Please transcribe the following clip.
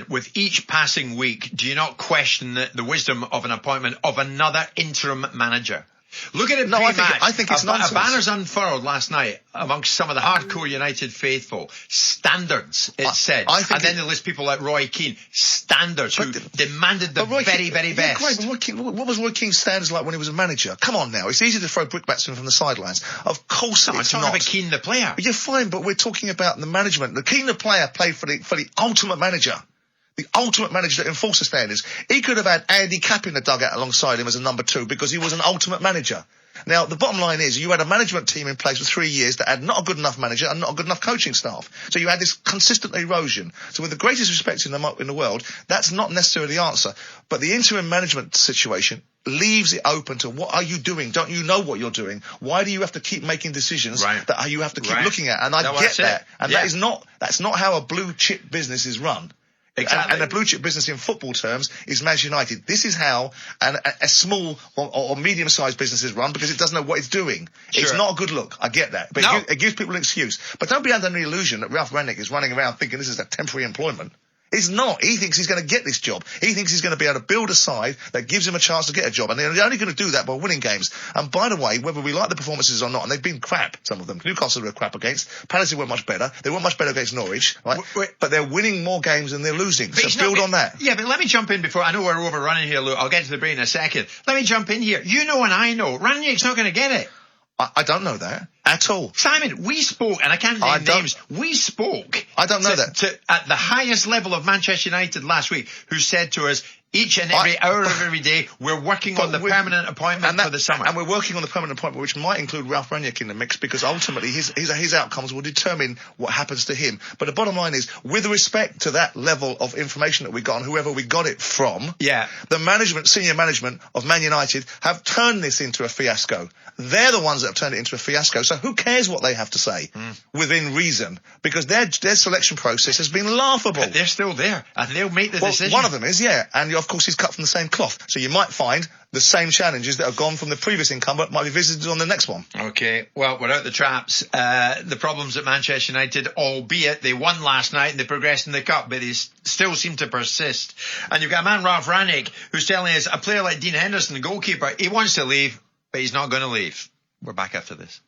with each passing week, do you not question the wisdom of an appointment of another interim manager? Look at it pre-match. I think it's nonsense. A banner's unfurled last night amongst some of the hardcore United faithful. Standards, it said. And then they list people like Roy Keane. Standards, who demanded the very, very best. Yeah, great, but what was Roy Keane's standards like when he was a manager? Come on now. It's easy to throw brickbats to him from the sidelines. Of course it's not. About Keane the player. You're fine, but we're talking about the management. The Keane the player played for the ultimate manager. The ultimate manager that enforces standards. He could have had Andy Capp in the dugout alongside him as a number 2 because he was an ultimate manager. Now, the bottom line is you had a management team in place for 3 years that had not a good enough manager and not a good enough coaching staff. So you had this consistent erosion. So with the greatest respect in the world, that's not necessarily the answer. But the interim management situation leaves it open to what are you doing? Don't you know what you're doing? Why do you have to keep making decisions that you have to keep looking at? And I get that. And that's not how a blue chip business is run. Exactly. And the blue chip business in football terms is Manchester United. This is how a small or medium-sized business is run because it doesn't know what it's doing. Sure. It's not a good look. I get that. But it gives people an excuse. But don't be under the illusion that Ralph Rangnick is running around thinking this is a temporary employment. It's not. He thinks he's going to get this job. He thinks he's going to be able to build a side that gives him a chance to get a job. And they're only going to do that by winning games. And by the way, whether we like the performances or not, and they've been crap, some of them. Newcastle were crap against. Palace weren't much better. They weren't much better against Norwich. Right? But they're winning more games than they're losing. So build on that. Yeah, but let me jump in before. I know we're overrunning here, Luke. I'll get to the break in a second. Let me jump in here. You know and I know. Rangnick's not going to get it. I don't know that at all. Simon, we spoke, and I can't name names, we spoke. I don't know that. At the highest level of Manchester United last week, who said to us, each and every hour of every day, we're working on the permanent appointment for the summer. And we're working on the permanent appointment, which might include Ralph Rangnick in the mix, because ultimately his outcomes will determine what happens to him. But the bottom line is, with respect to that level of information that we got, and whoever we got it from, the senior management of Man United have turned this into a fiasco. They're the ones that have turned it into a fiasco. So who cares what they have to say within reason? Because their selection process has been laughable. But they're still there, and they'll make the decision. One of them is, and of course he's cut from the same cloth. So you might find the same challenges that have gone from the previous incumbent might be visited on the next one. Okay, well, without the traps, the problems at Manchester United, albeit they won last night and they progressed in the Cup, but they still seem to persist. And you've got a man, Ralph Rangnick, who's telling us a player like Dean Henderson, the goalkeeper, he wants to leave, but he's not going to leave. We're back after this.